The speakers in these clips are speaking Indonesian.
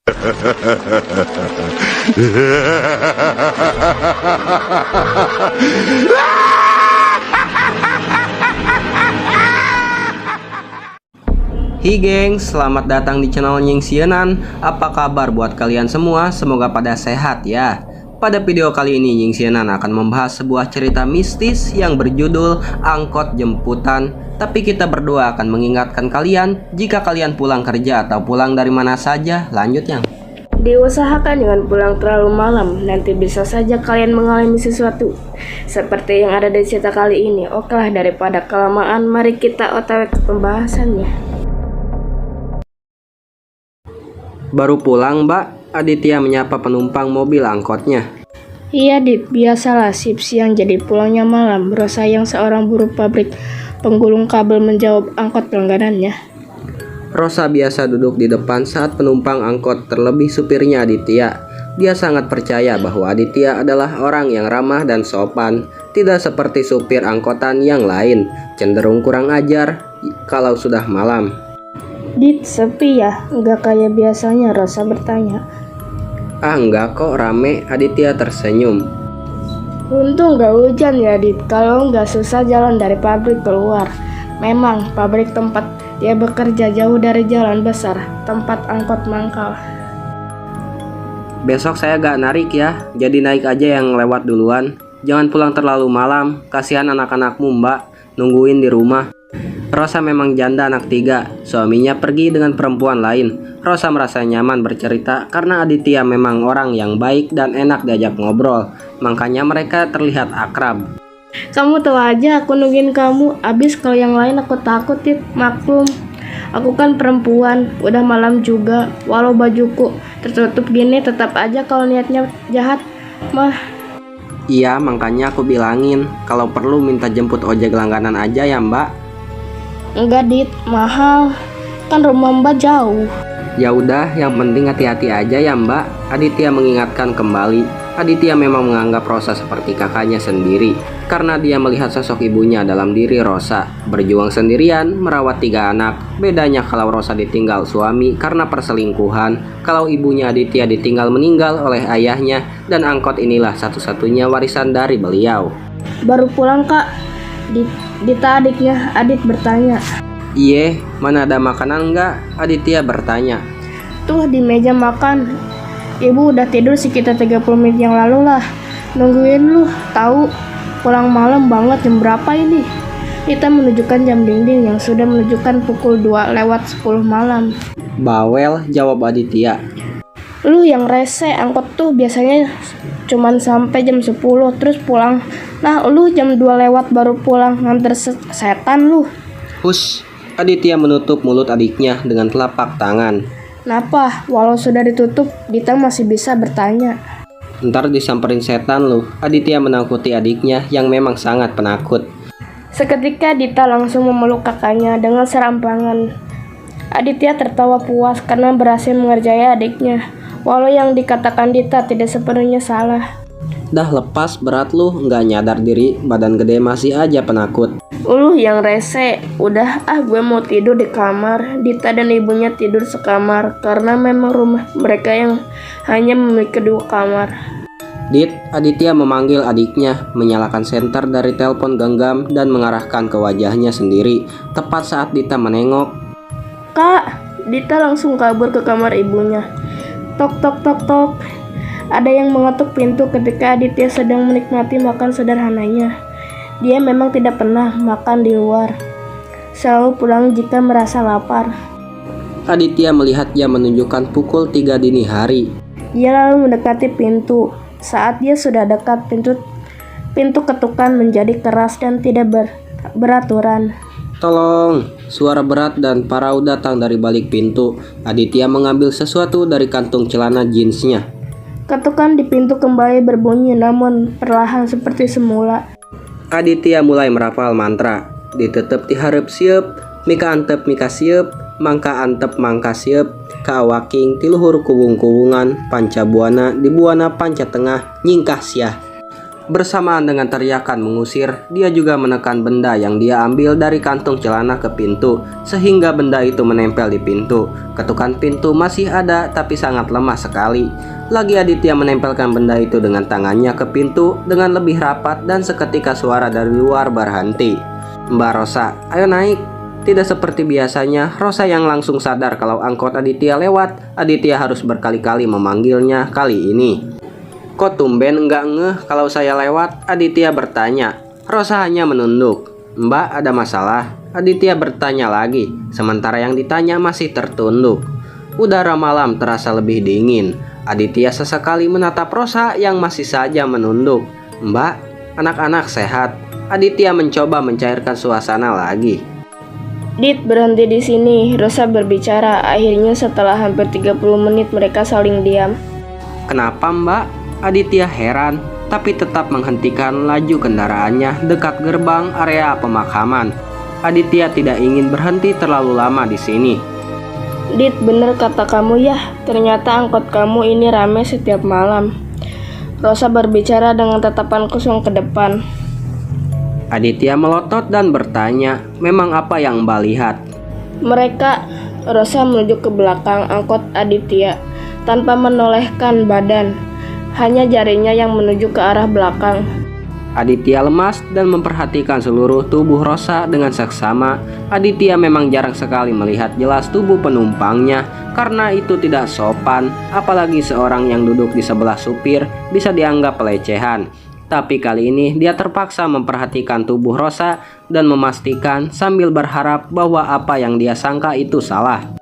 Hi gengs, selamat datang di channel Nying Sienan. Apa kabar buat kalian semua? Semoga pada sehat ya. Pada video kali ini Nying Sienan akan membahas sebuah cerita mistis yang berjudul Angkot Jemputan. Tapi kita berdua akan mengingatkan kalian, jika kalian pulang kerja atau pulang dari mana saja, lanjut yang diusahakan jangan pulang terlalu malam, nanti bisa saja kalian mengalami sesuatu seperti yang ada di cerita kali ini. Oke lah, daripada kelamaan, mari kita OTW ke pembahasannya. Baru pulang Mbak, Aditya menyapa penumpang mobil angkotnya. Iya Dit, biasalah shift siang jadi pulangnya malam. Rosa yang seorang buruh pabrik penggulung kabel menjawab angkot langganannya. Rosa biasa duduk di depan saat penumpang angkot, terlebih supirnya Aditya. Dia sangat percaya bahwa Aditya adalah orang yang ramah dan sopan, tidak seperti supir angkotan yang lain, cenderung kurang ajar kalau sudah malam. Dit, sepi ya? Enggak kayak biasanya, Rosa bertanya. Ah enggak kok, rame, Aditya tersenyum. Untung gak hujan ya Dit, kalau nggak susah jalan dari pabrik keluar. Memang pabrik tempat dia bekerja jauh dari jalan besar, tempat angkot mangkal. Besok saya gak narik ya, jadi naik aja yang lewat duluan. Jangan pulang terlalu malam, kasihan anak-anakmu Mbak, nungguin di rumah. Rosa memang janda anak 3, suaminya pergi dengan perempuan lain. Rosa merasa nyaman bercerita karena Aditya memang orang yang baik dan enak diajak ngobrol, makanya mereka terlihat akrab. Kamu tahu aja aku nungguin kamu, abis kalau yang lain aku takut Dit, maklum. Aku kan perempuan, udah malam juga, walau bajuku tertutup gini tetap aja kalau niatnya jahat mah. Iya, makanya aku bilangin, kalau perlu minta jemput ojek langganan aja ya Mbak. Enggak Dit, mahal, kan rumah Mbak jauh. Ya udah, yang penting hati-hati aja ya Mbak, Aditya mengingatkan kembali. Aditya memang menganggap Rosa seperti kakaknya sendiri, karena dia melihat sosok ibunya dalam diri Rosa. Berjuang sendirian, merawat 3 anak. Bedanya kalau Rosa ditinggal suami karena perselingkuhan, kalau ibunya Aditya ditinggal meninggal oleh ayahnya, dan angkot inilah satu-satunya warisan dari beliau. Baru pulang Kak, Dita adiknya Adit bertanya. Iye, mana ada makanan nggak? Aditya bertanya. Tuh di meja makan. Ibu udah tidur sekitar 30 menit yang lalu lah. Nungguin lu, tahu pulang malam banget. Jam berapa ini? Kita menunjukkan jam dinding yang sudah menunjukkan pukul 2 lewat 10 malam. Bawel, jawab Aditya. Lu yang rese, angkot tuh biasanya cuman sampai jam 10 terus pulang. Nah lu jam 2 lewat baru pulang, nganter setan lu. Hush, Aditya menutup mulut adiknya dengan telapak tangan. Kenapa? Walau sudah ditutup, Dita masih bisa bertanya. Ntar disamperin setan lu, Aditya menakuti adiknya yang memang sangat penakut. Seketika Dita langsung memeluk kakaknya dengan serampangan. Aditya tertawa puas karena berhasil mengerjai adiknya. Walau yang dikatakan Dita tidak sepenuhnya salah. Dah lepas berat lu, nggak nyadar diri, badan gede masih aja penakut. Yang rese, udah gue mau tidur di kamar. Dita dan ibunya tidur sekamar karena memang rumah mereka yang hanya memiliki 2 kamar. Dit, Aditya memanggil adiknya, menyalakan senter dari telepon genggam dan mengarahkan ke wajahnya sendiri. Tepat saat Dita menengok, Kak, Dita langsung kabur ke kamar ibunya. Tok tok tok tok. Ada yang mengetuk pintu ketika Aditya sedang menikmati makan sederhananya. Dia memang tidak pernah makan di luar, selalu pulang jika merasa lapar. Aditya melihat jam menunjukkan pukul 3 dini hari. Dia lalu mendekati pintu. Saat dia sudah dekat, pintu ketukan menjadi keras dan tidak beraturan. Tolong, suara berat dan parau datang dari balik pintu. Aditya mengambil sesuatu dari kantung celana jeansnya. Ketukan di pintu kembali berbunyi, namun perlahan seperti semula. Aditya mulai merafal mantra. Ditetep diharap siep, mika antep mika siep, mangka antep mangka siep, kaawaking tiluhur kuwung-kuwungan, panca buana di buana panca tengah, nyingkah siah. Bersamaan dengan teriakan mengusir, dia juga menekan benda yang dia ambil dari kantung celana ke pintu, sehingga benda itu menempel di pintu. Ketukan pintu masih ada, tapi sangat lemah sekali. Lagi Aditya menempelkan benda itu dengan tangannya ke pintu dengan lebih rapat, dan seketika suara dari luar berhenti. "Mbak Rosa, ayo naik." Tidak seperti biasanya, Rosa yang langsung sadar kalau angkot Aditya lewat. Aditya harus berkali-kali memanggilnya kali ini. "Kok tumben nggak ngeh kalau saya lewat?" Aditya bertanya. Rosa hanya menunduk. "Mbak, ada masalah?" Aditya bertanya lagi, sementara yang ditanya masih tertunduk. Udara malam terasa lebih dingin. Aditya sesekali menatap Rosa yang masih saja menunduk. "Mbak, anak-anak sehat?" Aditya mencoba mencairkan suasana lagi. "Dit, berhenti di sini," Rosa berbicara. Akhirnya setelah hampir 30 menit mereka saling diam. "Kenapa, Mbak?" Aditya heran, tapi tetap menghentikan laju kendaraannya dekat gerbang area pemakaman. Aditya tidak ingin berhenti terlalu lama di sini. "Dit, bener kata kamu ya, ternyata angkot kamu ini rame setiap malam." Rosa berbicara dengan tatapan kosong ke depan. Aditya melotot dan bertanya, "Memang apa yang Mbak lihat?" "Mereka," Rosa menuju ke belakang angkot Aditya tanpa menolehkan badan. Hanya jarinya yang menuju ke arah belakang. Aditya lemas dan memperhatikan seluruh tubuh Rosa dengan seksama. Aditya memang jarang sekali melihat jelas tubuh penumpangnya, karena itu tidak sopan, apalagi seorang yang duduk di sebelah supir bisa dianggap pelecehan. Tapi kali ini dia terpaksa memperhatikan tubuh Rosa dan memastikan sambil berharap bahwa apa yang dia sangka itu salah.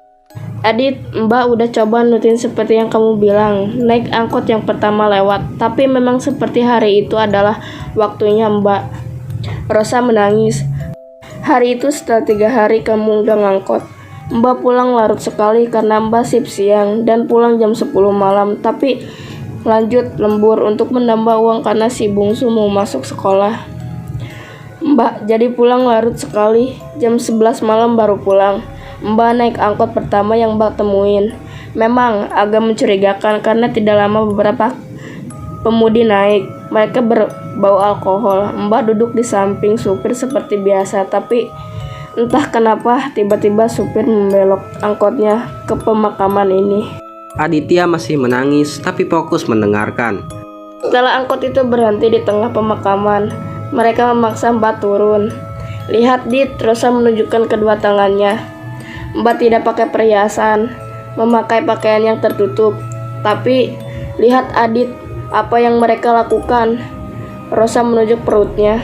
"Adit, Mbak udah coba nutin seperti yang kamu bilang, naik angkot yang pertama lewat, tapi memang seperti hari itu adalah waktunya Mbak." Rosa menangis. "Hari itu setelah 3 hari kamu nggak ngangkot. Mbak pulang larut sekali karena Mbak shift siang dan pulang jam 10 malam, tapi lanjut lembur untuk menambah uang karena si bungsu mau masuk sekolah. Mbak jadi pulang larut sekali, jam 11 malam baru pulang. Mbak naik angkot pertama yang Mbak temuin. Memang agak mencurigakan karena tidak lama beberapa pemudi naik. Mereka berbau alkohol. Mbak duduk di samping supir seperti biasa, tapi entah kenapa tiba-tiba supir membelok angkotnya ke pemakaman ini." Aditya masih menangis tapi fokus mendengarkan. "Setelah angkot itu berhenti di tengah pemakaman, mereka memaksa Mbak turun. Lihat, Dit," Rosa menunjukkan kedua tangannya. "Mbak tidak pakai perhiasan, memakai pakaian yang tertutup. Tapi lihat Adit, apa yang mereka lakukan." Rosa menunjuk perutnya.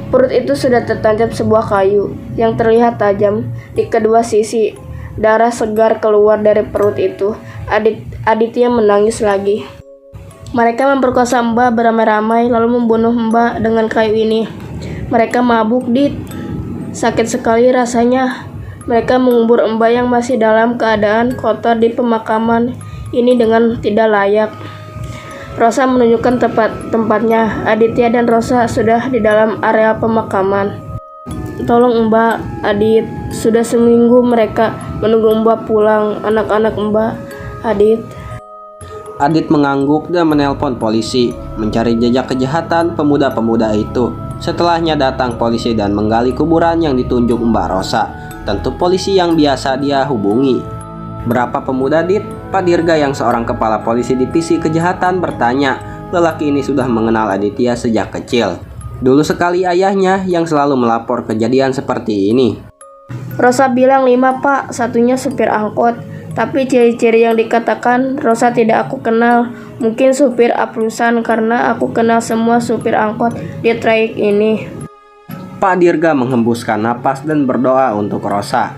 Perut itu sudah tertancap sebuah kayu yang terlihat tajam di kedua sisi. Darah segar keluar dari perut itu. Aditya menangis lagi. "Mereka memperkosa Mbak beramai-ramai lalu membunuh Mbak dengan kayu ini. Mereka mabuk, Dit. Sakit sekali rasanya. Mereka mengubur Mbak yang masih dalam keadaan kotor di pemakaman ini dengan tidak layak." Rosa menunjukkan tempatnya. Aditya dan Rosa sudah di dalam area pemakaman. "Tolong Mbak, Adit. Sudah seminggu mereka menunggu Mbak pulang. Anak-anak Mbak, Adit." Adit mengangguk dan menelpon polisi, mencari jejak kejahatan pemuda-pemuda itu. Setelahnya datang polisi dan menggali kuburan yang ditunjuk Mbak Rosa. Tentu polisi yang biasa dia hubungi. "Berapa pemuda, Dit?" Pak Dirga yang seorang kepala polisi divisi kejahatan bertanya. Lelaki ini sudah mengenal Aditya sejak kecil. Dulu sekali ayahnya yang selalu melapor kejadian seperti ini. Rosa bilang 5, Pak. Satunya supir angkot. Tapi ciri-ciri yang dikatakan Rosa tidak aku kenal. Mungkin supir aplusan karena aku kenal semua supir angkot di trayek ini. Pak Dirga menghembuskan napas dan berdoa untuk Rosa.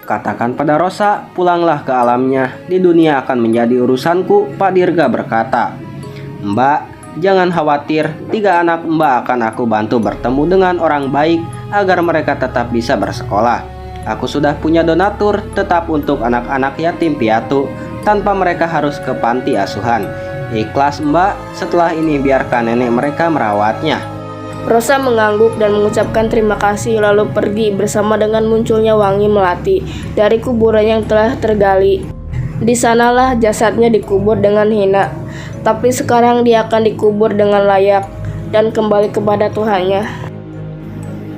"Katakan pada Rosa, pulanglah ke alamnya. Di dunia akan menjadi urusanku," Pak Dirga berkata. "Mbak, jangan khawatir. 3 anak Mbak akan aku bantu bertemu dengan orang baik agar mereka tetap bisa bersekolah. Aku sudah punya donatur tetap untuk anak-anak yatim piatu tanpa mereka harus ke panti asuhan. Ikhlas Mbak, setelah ini biarkan nenek mereka merawatnya." Rosa mengangguk dan mengucapkan terima kasih lalu pergi bersama dengan munculnya wangi melati dari kuburan yang telah tergali. Di sanalah jasadnya dikubur dengan hina, tapi sekarang dia akan dikubur dengan layak. dan kembali kepada Tuhannya.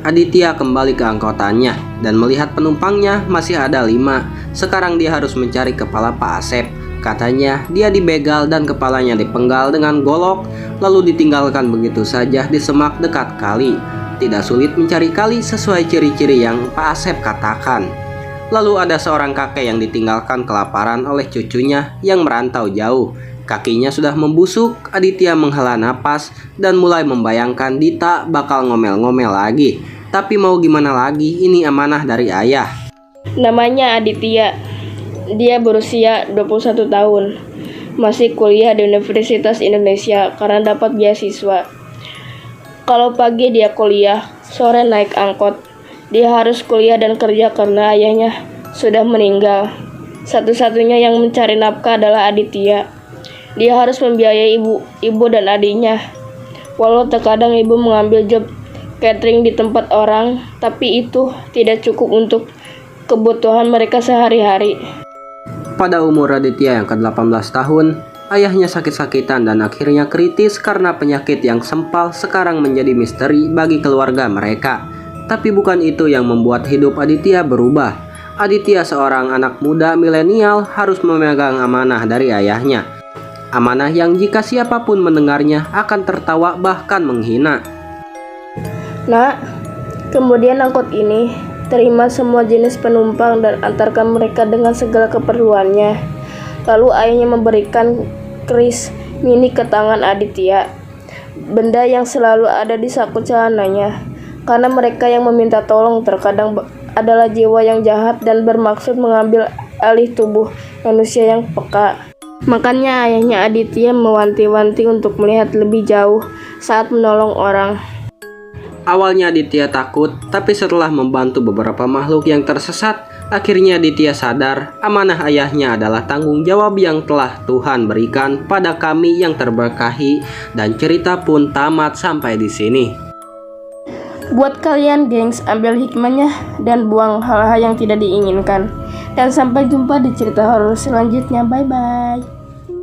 Aditya kembali ke angkutannya dan melihat penumpangnya masih ada 5. Sekarang dia harus mencari kepala Pak Asep. Katanya dia dibegal dan kepalanya dipenggal dengan golok, lalu ditinggalkan begitu saja di semak dekat kali. Tidak sulit mencari kali sesuai ciri-ciri yang Pak Asep katakan. Lalu ada seorang kakek yang ditinggalkan kelaparan oleh cucunya yang merantau jauh. Kakinya sudah membusuk. Aditya menghela napas dan mulai membayangkan Dita bakal ngomel-ngomel lagi. Tapi mau gimana lagi, ini amanah dari ayah. Namanya Aditya. Dia berusia 21 tahun. Masih kuliah di Universitas Indonesia karena dapat beasiswa. Kalau pagi dia kuliah, sore naik angkot. Dia harus kuliah dan kerja karena ayahnya sudah meninggal. Satu-satunya yang mencari nafkah adalah Aditya. Dia harus membiayai ibu dan adiknya. Walau terkadang ibu mengambil job catering di tempat orang, tapi itu tidak cukup untuk kebutuhan mereka sehari-hari. Pada umur Aditya yang ke-18 tahun, ayahnya sakit-sakitan dan akhirnya kritis karena penyakit yang sempal sekarang menjadi misteri bagi keluarga mereka. Tapi bukan itu yang membuat hidup Aditya berubah. Aditya seorang anak muda milenial harus memegang amanah dari ayahnya. Amanah yang jika siapapun mendengarnya akan tertawa bahkan menghina. Nak, kemudian angkot ini terima semua jenis penumpang dan antarkan mereka dengan segala keperluannya. Lalu ayahnya memberikan keris mini ke tangan Aditya, benda yang selalu ada di saku celananya. Karena mereka yang meminta tolong terkadang adalah jiwa yang jahat dan bermaksud mengambil alih tubuh manusia yang peka. Makanya ayahnya Aditya mewanti-wanti untuk melihat lebih jauh saat menolong orang. Awalnya Aditya takut, tapi setelah membantu beberapa makhluk yang tersesat, akhirnya Aditya sadar amanah ayahnya adalah tanggung jawab yang telah Tuhan berikan pada kami yang terberkahi, dan cerita pun tamat sampai di sini. Buat kalian gengs, ambil hikmahnya dan buang hal-hal yang tidak diinginkan. Dan sampai jumpa di cerita horor selanjutnya. Bye bye.